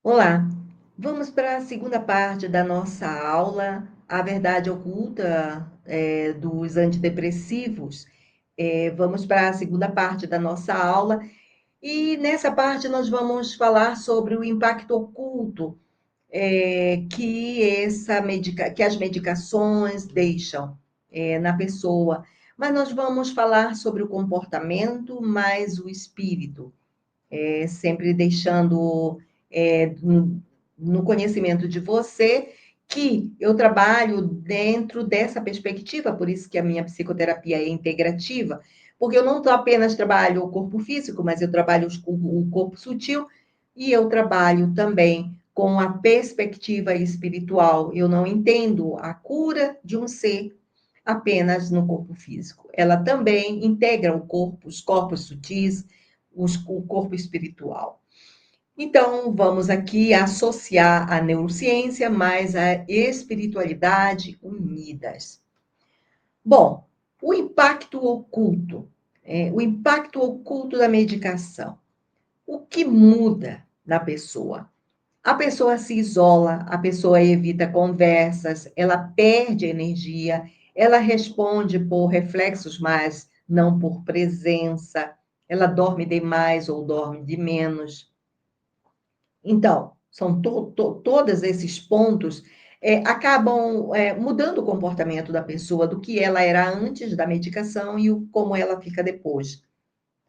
Olá, vamos para a segunda parte da nossa aula, a verdade oculta dos antidepressivos. Vamos para a segunda parte da nossa aula e nessa parte nós vamos falar sobre o impacto oculto que as medicações deixam na pessoa. Mas nós vamos falar sobre o comportamento mais o espírito sempre deixando no conhecimento de você que eu trabalho dentro dessa perspectiva, por isso que a minha psicoterapia é integrativa, porque eu não apenas trabalho o corpo físico, mas eu trabalho o corpo sutil e eu trabalho também com a perspectiva espiritual. Eu não entendo a cura de um ser apenas no corpo físico. Ela também integra o corpo, os corpos sutis, o corpo espiritual. Então, vamos aqui associar a neurociência mais a espiritualidade unidas. Bom, o impacto oculto da medicação. O que muda na pessoa? A pessoa se isola, a pessoa evita conversas, ela perde energia, ela responde por reflexos, mas não por presença, ela dorme demais ou dorme de menos. Então, são todos esses pontos acabam mudando o comportamento da pessoa, do que ela era antes da medicação e como ela fica depois.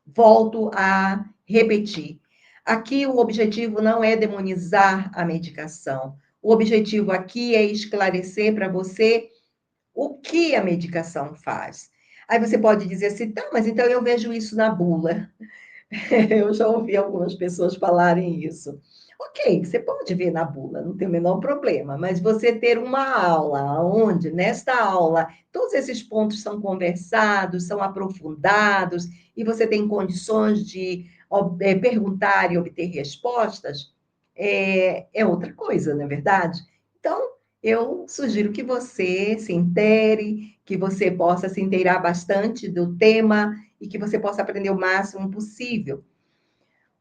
Volto a repetir. Aqui o objetivo não é demonizar a medicação. O objetivo aqui é esclarecer para você o que a medicação faz. Aí você pode dizer assim, tá, mas então eu vejo isso na bula. Eu já ouvi algumas pessoas falarem isso. Ok, você pode ver na bula, não tem o menor problema, mas você ter uma aula onde, nesta aula, todos esses pontos são conversados, são aprofundados, e você tem condições de perguntar e obter respostas, é outra coisa, não é verdade? Então, eu sugiro que você se intere, que você possa se inteirar bastante do tema e que você possa aprender o máximo possível.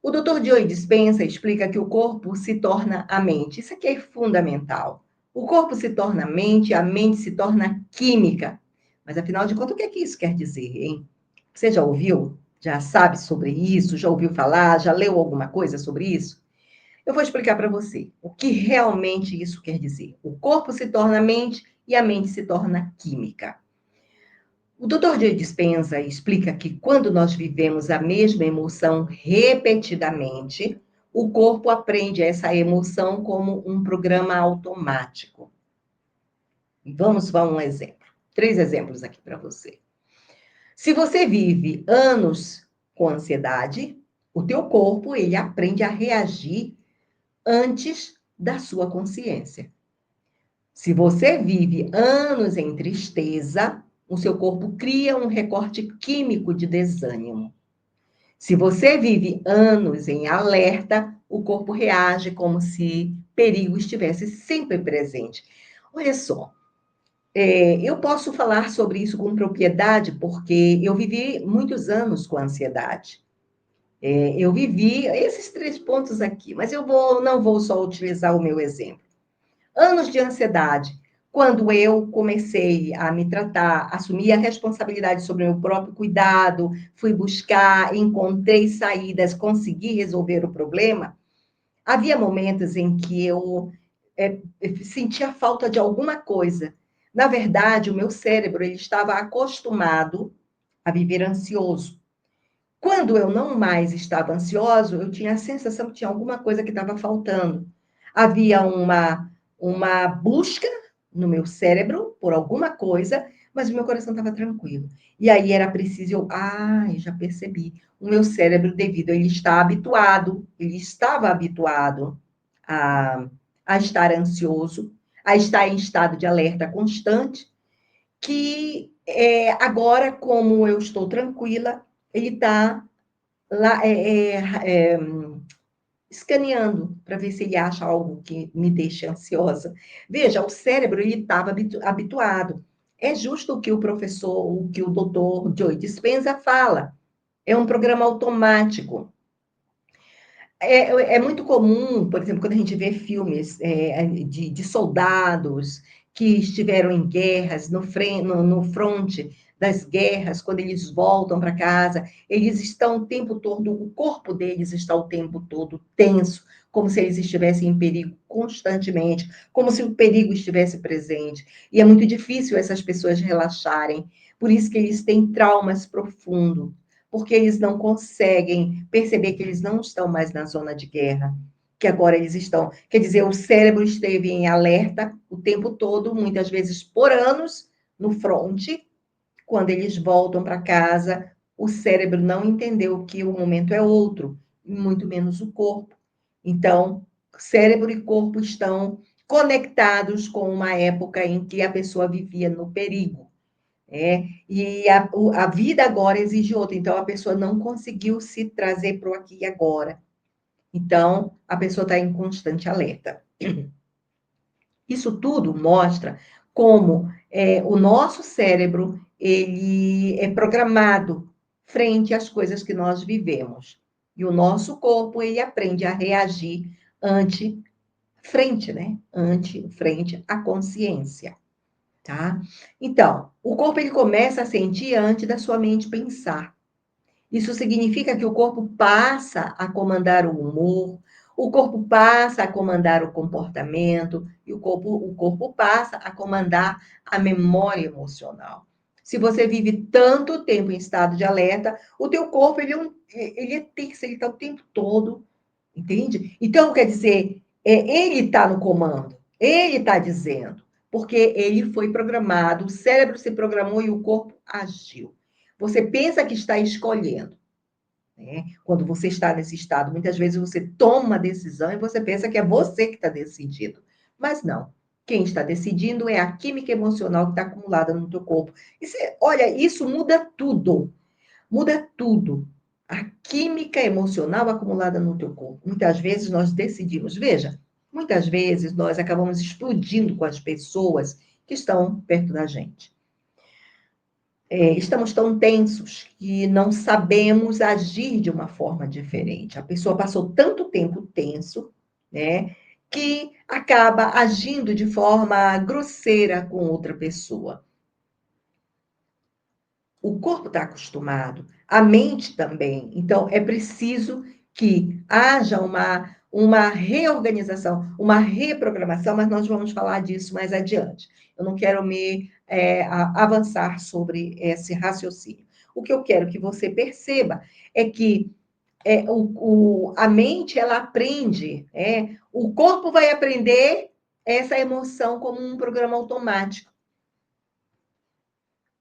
O Dr. Joe Dispenza explica que o corpo se torna a mente. Isso aqui é fundamental. O corpo se torna a mente se torna química. Mas, afinal de contas, o que é que isso quer dizer, hein? Você já ouviu? Já sabe sobre isso? Já ouviu falar? Já leu alguma coisa sobre isso? Eu vou explicar para você o que realmente isso quer dizer. O corpo se torna mente e a mente se torna química. O Dr. Joe Dispenza explica que quando nós vivemos a mesma emoção repetidamente, o corpo aprende essa emoção como um programa automático. Vamos a um exemplo. 3 exemplos aqui para você. Se você vive anos com ansiedade, o teu corpo ele aprende a reagir antes da sua consciência. Se você vive anos em tristeza, o seu corpo cria um recorte químico de desânimo. Se você vive anos em alerta, o corpo reage como se perigo estivesse sempre presente. Olha só, eu posso falar sobre isso com propriedade, porque eu vivi muitos anos com ansiedade. Eu vivi esses 3 pontos aqui, mas não vou só utilizar o meu exemplo. Anos de ansiedade. Quando eu comecei a me tratar, assumi a responsabilidade sobre o meu próprio cuidado, fui buscar, encontrei saídas, consegui resolver o problema, havia momentos em que eu sentia falta de alguma coisa. Na verdade, o meu cérebro ele estava acostumado a viver ansioso. Quando eu não mais estava ansioso, eu tinha a sensação que tinha alguma coisa que estava faltando. Havia uma busca no meu cérebro por alguma coisa, mas o meu coração estava tranquilo. E aí era preciso eu já percebi. O meu cérebro, devido a ele estava habituado a, a estar ansioso, a estar em estado de alerta constante, que agora, como eu estou tranquila, ele está lá escaneando para ver se ele acha algo que me deixa ansiosa. Veja, o cérebro ele estava habituado. É justo o que o que o doutor Joe Dispenza fala. É um programa automático. É muito comum, por exemplo, quando a gente vê filmes de soldados que estiveram em guerras, no fronte das guerras, quando eles voltam para casa, eles estão o tempo todo, o corpo deles está o tempo todo tenso, como se eles estivessem em perigo constantemente, como se o perigo estivesse presente. E é muito difícil essas pessoas relaxarem, por isso que eles têm traumas profundos, porque eles não conseguem perceber que eles não estão mais na zona de guerra, que agora eles estão. Quer dizer, o cérebro esteve em alerta o tempo todo, muitas vezes por anos, no fronte. Quando eles voltam para casa, o cérebro não entendeu que o momento é outro, muito menos o corpo. Então, cérebro e corpo estão conectados com uma época em que a pessoa vivia no perigo. E a vida agora exige outra, então a pessoa não conseguiu se trazer para o aqui e agora. Então, a pessoa está em constante alerta. Isso tudo mostra como o nosso cérebro ele é programado frente às coisas que nós vivemos. E o nosso corpo ele aprende a reagir ante frente, né? Ante frente à consciência. Tá? Então, o corpo ele começa a sentir antes da sua mente pensar. Isso significa que o corpo passa a comandar o humor, o corpo passa a comandar o comportamento e o corpo passa a comandar a memória emocional. Se você vive tanto tempo em estado de alerta, o teu corpo ele é tenso, ele está o tempo todo, entende? Então, quer dizer, ele está no comando, ele está dizendo, porque ele foi programado, o cérebro se programou e o corpo agiu. Você pensa que está escolhendo, né? Quando você está nesse estado, muitas vezes você toma uma decisão e você pensa que é você que está decidindo. Mas não. Quem está decidindo é a química emocional que está acumulada no teu corpo. Olha, isso muda tudo. Muda tudo. A química emocional acumulada no teu corpo. Muitas vezes nós decidimos, veja, muitas vezes nós acabamos explodindo com as pessoas que estão perto da gente. Estamos tão tensos que não sabemos agir de uma forma diferente. A pessoa passou tanto tempo tenso, né, que acaba agindo de forma grosseira com outra pessoa. O corpo está acostumado, a mente também. Então, é preciso que haja uma reorganização, uma reprogramação, mas nós vamos falar disso mais adiante. Eu não quero avançar sobre esse raciocínio. O que eu quero que você perceba é que a mente, ela aprende, o corpo vai aprender essa emoção como um programa automático.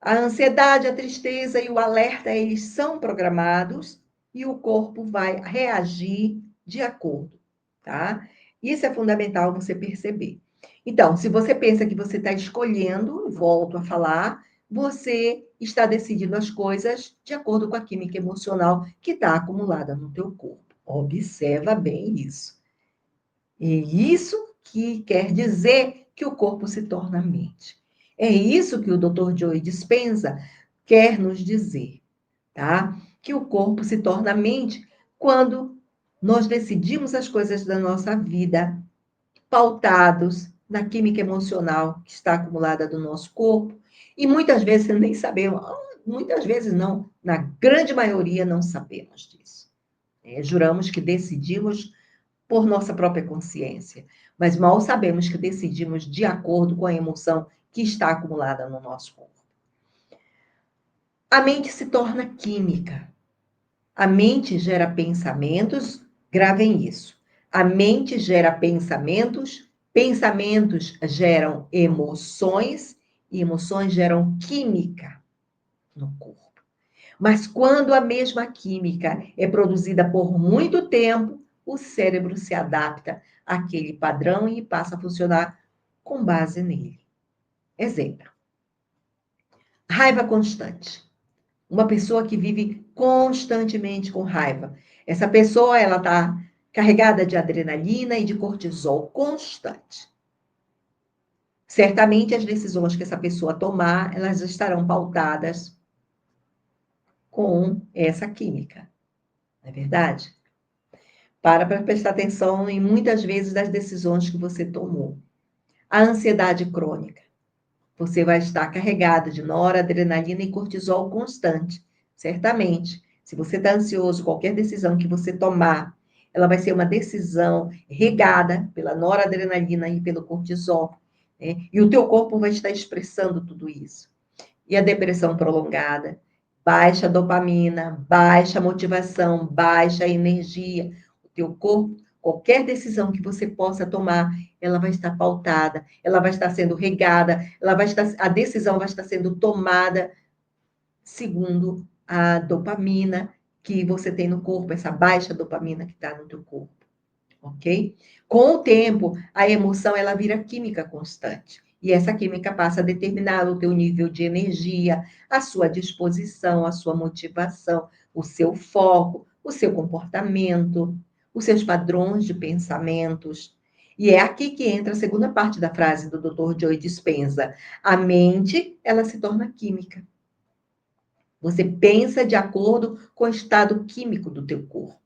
A ansiedade, a tristeza e o alerta, eles são programados e o corpo vai reagir de acordo, tá? Isso é fundamental você perceber. Então, se você pensa que você está escolhendo, volto a falar, você está decidindo as coisas de acordo com a química emocional que está acumulada no teu corpo. Observa bem isso. E isso que quer dizer que o corpo se torna mente. É isso que o Dr. Joe Dispenza quer nos dizer, tá? Que o corpo se torna mente quando nós decidimos as coisas da nossa vida pautados na química emocional que está acumulada do nosso corpo e muitas vezes nem sabemos, muitas vezes não, na grande maioria não sabemos disso. Juramos que decidimos por nossa própria consciência, mas mal sabemos que decidimos de acordo com a emoção que está acumulada no nosso corpo. A mente se torna química. A mente gera pensamentos, gravem isso. A mente gera pensamentos, pensamentos geram emoções e emoções geram química no corpo. Mas quando a mesma química é produzida por muito tempo, o cérebro se adapta àquele padrão e passa a funcionar com base nele. Exemplo: raiva constante. Uma pessoa que vive constantemente com raiva. Essa pessoa, ela está carregada de adrenalina e de cortisol constante. Certamente as decisões que essa pessoa tomar, elas estarão pautadas com essa química. Não é verdade? Para prestar atenção em muitas vezes das decisões que você tomou. A ansiedade crônica. Você vai estar carregado de noradrenalina e cortisol constante, certamente. Se você está ansioso, qualquer decisão que você tomar, ela vai ser uma decisão regada pela noradrenalina e pelo cortisol, né? E o teu corpo vai estar expressando tudo isso. E a depressão prolongada, baixa dopamina, baixa motivação, baixa energia. O teu corpo, qualquer decisão que você possa tomar, ela vai estar pautada, ela vai estar sendo regada, a decisão vai estar sendo tomada segundo a dopamina que você tem no corpo, essa baixa dopamina que está no teu corpo, ok? Com o tempo, a emoção ela vira química constante. E essa química passa a determinar o teu nível de energia, a sua disposição, a sua motivação, o seu foco, o seu comportamento, os seus padrões de pensamentos. E é aqui que entra a segunda parte da frase do Dr. Joe Dispenza. A mente, ela se torna química. Você pensa de acordo com o estado químico do teu corpo.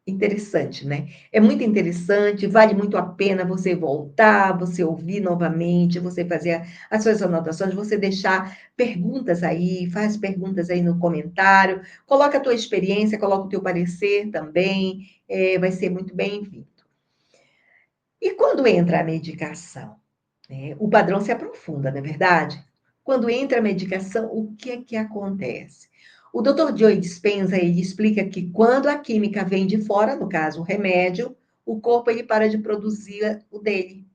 Interessante, né? É muito interessante, vale muito a pena você voltar, você ouvir novamente, você fazer as suas anotações, você deixar perguntas aí, faz perguntas aí no comentário, coloca a tua experiência, coloca o teu parecer também, vai ser muito bem-vindo. E quando entra a medicação, né, o padrão se aprofunda, não é verdade? Quando entra a medicação, o que é que acontece? O Dr. Joe Dispenza, ele explica que quando a química vem de fora, no caso o remédio, o corpo ele para de produzir o dele,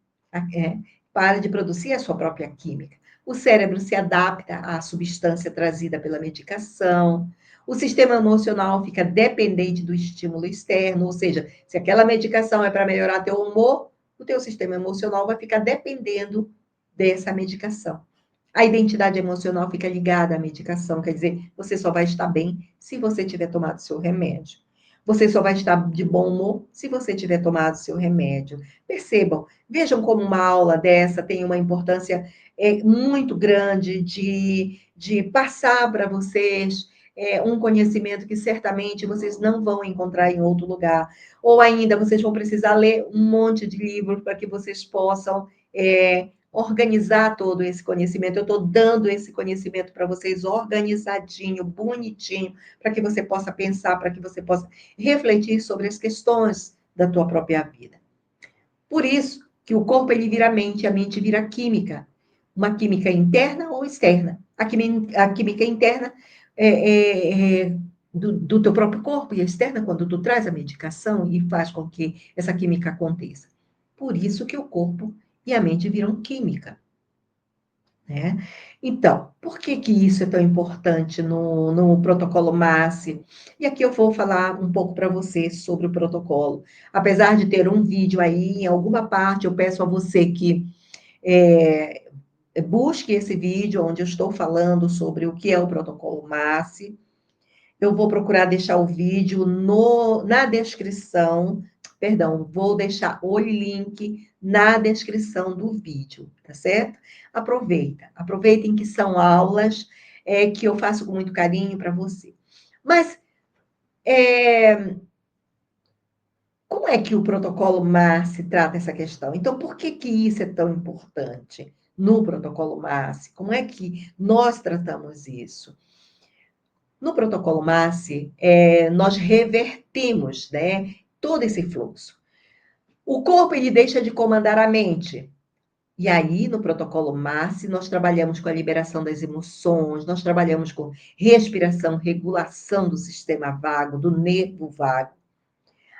para de produzir a sua própria química. O cérebro se adapta à substância trazida pela medicação, o sistema emocional fica dependente do estímulo externo, ou seja, se aquela medicação é para melhorar teu humor, o teu sistema emocional vai ficar dependendo dessa medicação. A identidade emocional fica ligada à medicação, quer dizer, você só vai estar bem se você tiver tomado seu remédio. Você só vai estar de bom humor se você tiver tomado seu remédio. Percebam, vejam como uma aula dessa tem uma importância muito grande de passar para vocês um conhecimento que certamente vocês não vão encontrar em outro lugar. Ou ainda, vocês vão precisar ler um monte de livros para que vocês possam organizar todo esse conhecimento. Eu estou dando esse conhecimento para vocês organizadinho, bonitinho, para que você possa pensar, para que você possa refletir sobre as questões da tua própria vida. Por isso que o corpo ele vira mente, a mente vira química. Uma química interna ou externa. A química interna do teu próprio corpo e a externa quando tu traz a medicação e faz com que essa química aconteça. Por isso que o corpo e a mente viram química. Né? Então, por que que isso é tão importante no protocolo MASSE? E aqui eu vou falar um pouco para você sobre o protocolo. Apesar de ter um vídeo aí, em alguma parte, eu peço a você que busque esse vídeo onde eu estou falando sobre o que é o protocolo MASSE. Eu vou procurar deixar o vídeo na descrição, perdão, vou deixar o link na descrição do vídeo, tá certo? Aproveitem que são aulas que eu faço com muito carinho para você. Mas como é que o protocolo MASSE trata essa questão? Então, por que que isso é tão importante no protocolo MASSE? Como é que nós tratamos isso? No protocolo MASSE, nós revertimos, né, todo esse fluxo. O corpo ele deixa de comandar a mente. E aí, no protocolo MASSE, nós trabalhamos com a liberação das emoções, nós trabalhamos com respiração, regulação do sistema vago, do nervo vago.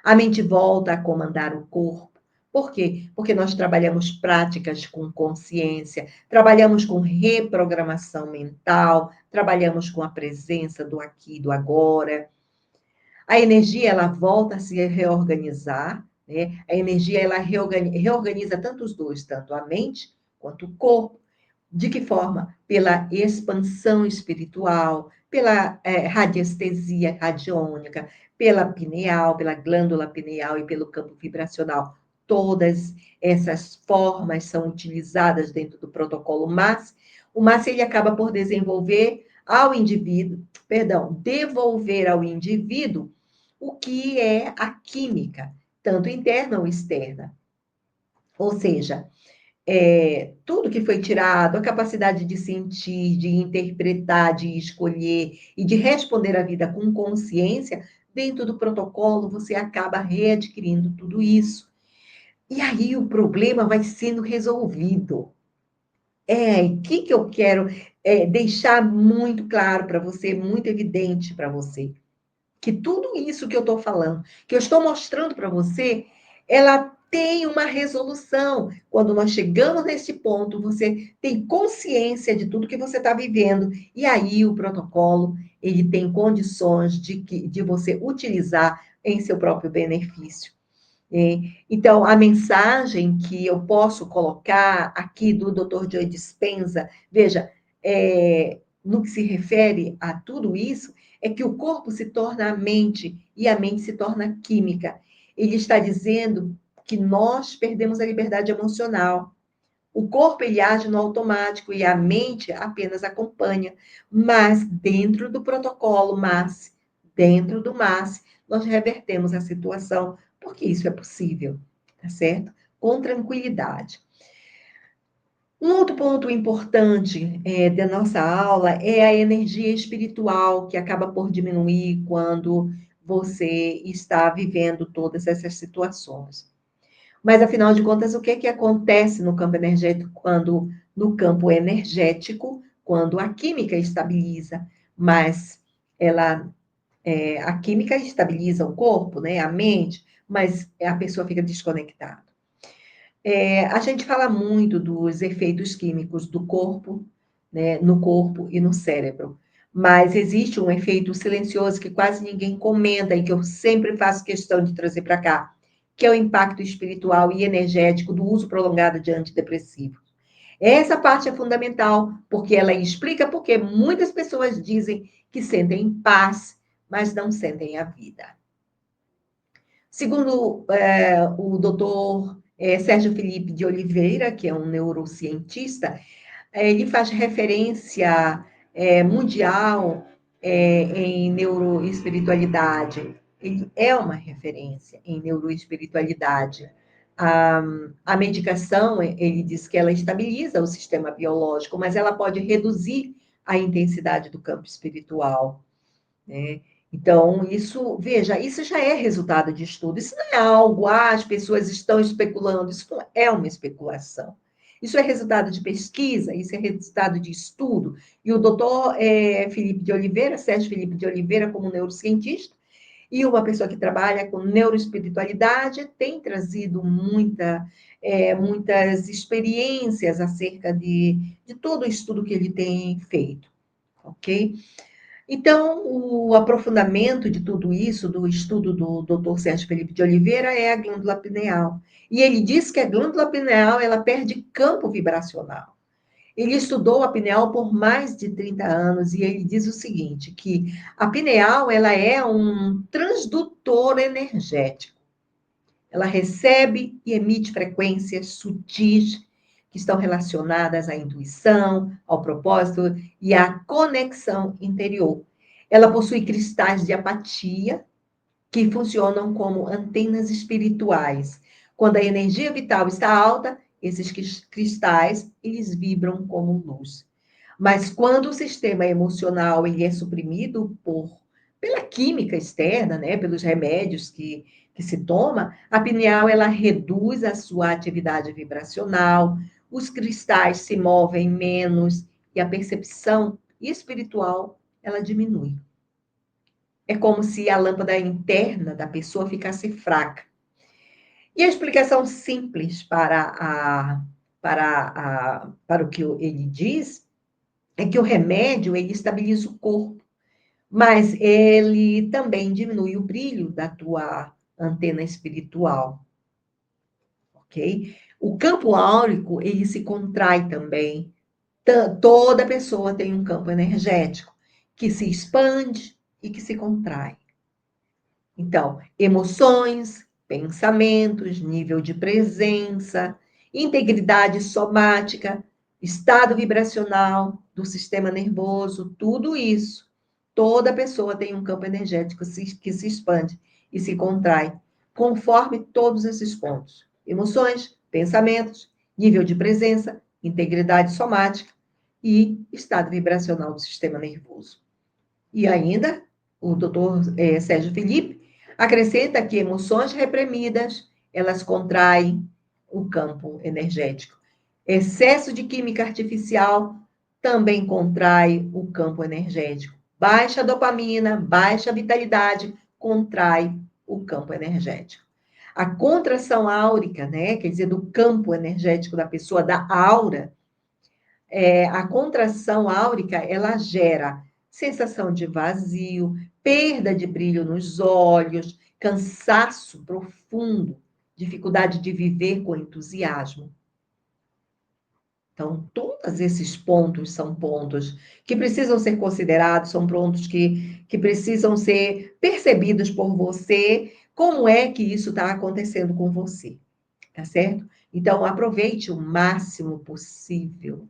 A mente volta a comandar o corpo. Por quê? Porque nós trabalhamos práticas com consciência, trabalhamos com reprogramação mental, trabalhamos com a presença do aqui e do agora. A energia, ela volta a se reorganizar, né? A energia, ela reorganiza tanto os dois, tanto a mente quanto o corpo. De que forma? Pela expansão espiritual, pela radiestesia radiônica, pela pineal, pela glândula pineal e pelo campo vibracional. Todas essas formas são utilizadas dentro do protocolo MASSE. O MASSE ele acaba por devolver ao indivíduo o que é a química, tanto interna ou externa. Ou seja, tudo que foi tirado, a capacidade de sentir, de interpretar, de escolher e de responder à vida com consciência, dentro do protocolo você acaba readquirindo tudo isso. E aí o problema vai sendo resolvido. O que eu quero deixar muito claro para você, muito evidente para você, que tudo isso que eu estou falando, que eu estou mostrando para você, ela tem uma resolução. Quando nós chegamos nesse ponto, você tem consciência de tudo que você está vivendo, e aí o protocolo, ele tem condições de você utilizar em seu próprio benefício. Então, a mensagem que eu posso colocar aqui do Dr. Joe Dispenza, veja, no que se refere a tudo isso, é que o corpo se torna a mente e a mente se torna química. Ele está dizendo que nós perdemos a liberdade emocional. O corpo ele age no automático e a mente apenas acompanha, mas dentro do protocolo MAS, dentro do MAS, nós revertemos a situação, porque isso é possível, tá certo? Com tranquilidade. Um outro ponto importante da nossa aula é a energia espiritual, que acaba por diminuir quando você está vivendo todas essas situações. Mas, afinal de contas, o que que acontece no campo energético quando a química estabiliza, mas a química estabiliza o corpo, né, a mente, mas a pessoa fica desconectada. A gente fala muito dos efeitos químicos do corpo, né, no corpo e no cérebro, mas existe um efeito silencioso que quase ninguém comenta e que eu sempre faço questão de trazer para cá, que é o impacto espiritual e energético do uso prolongado de antidepressivos. Essa parte é fundamental, porque ela explica porque muitas pessoas dizem que sentem paz, mas não sentem a vida. Segundo o doutor Sérgio Felipe de Oliveira, que é um neurocientista, ele faz referência mundial em neuroespiritualidade. Ele é uma referência em neuroespiritualidade. A medicação, ele diz que ela estabiliza o sistema biológico, mas ela pode reduzir a intensidade do campo espiritual, né? Então, veja, isso já é resultado de estudo. Isso não é algo, as pessoas estão especulando. Isso não é uma especulação. Isso é resultado de pesquisa, isso é resultado de estudo. E o doutor Felipe de Oliveira, Sérgio Felipe de Oliveira, como neurocientista, e uma pessoa que trabalha com neuroespiritualidade, tem trazido muitas experiências acerca de todo o estudo que ele tem feito, ok? Então, o aprofundamento de tudo isso, do estudo do Dr. Sérgio Felipe de Oliveira, é a glândula pineal. E ele diz que a glândula pineal, ela perde campo vibracional. Ele estudou a pineal por mais de 30 anos e ele diz o seguinte, que a pineal, ela é um transdutor energético. Ela recebe e emite frequências sutis que estão relacionadas à intuição, ao propósito e à conexão interior. Ela possui cristais de apatia que funcionam como antenas espirituais. Quando a energia vital está alta, esses cristais, eles vibram como luz. Mas quando o sistema emocional ele é suprimido pela química externa, né, pelos remédios que se toma, a pineal ela reduz a sua atividade vibracional, os cristais se movem menos e a percepção espiritual ela diminui. É como se a lâmpada interna da pessoa ficasse fraca. E a explicação simples para o que ele diz é que o remédio ele estabiliza o corpo, mas ele também diminui o brilho da tua antena espiritual, ok? O campo áurico ele se contrai também. Toda pessoa tem um campo energético que se expande e que se contrai. Então, emoções, pensamentos, nível de presença, integridade somática, estado vibracional do sistema nervoso, tudo isso. Toda pessoa tem um campo energético que se expande. e se contrai, conforme todos esses pontos: emoções, pensamentos, nível de presença, integridade somática e estado vibracional do sistema nervoso. E ainda, o doutor Sérgio Felipe acrescenta que emoções reprimidas, elas contraem o campo energético. Excesso de química artificial também contrai o campo energético. Baixa dopamina, baixa vitalidade, contrai o campo energético. A contração áurica, né, quer dizer, do campo energético da pessoa, da aura, a contração áurica, ela gera sensação de vazio, perda de brilho nos olhos, cansaço profundo, dificuldade de viver com entusiasmo. Então, todos esses pontos são pontos que precisam ser considerados, são pontos que precisam ser percebidos por você, como é que isso está acontecendo com você, tá certo? Então, aproveite o máximo possível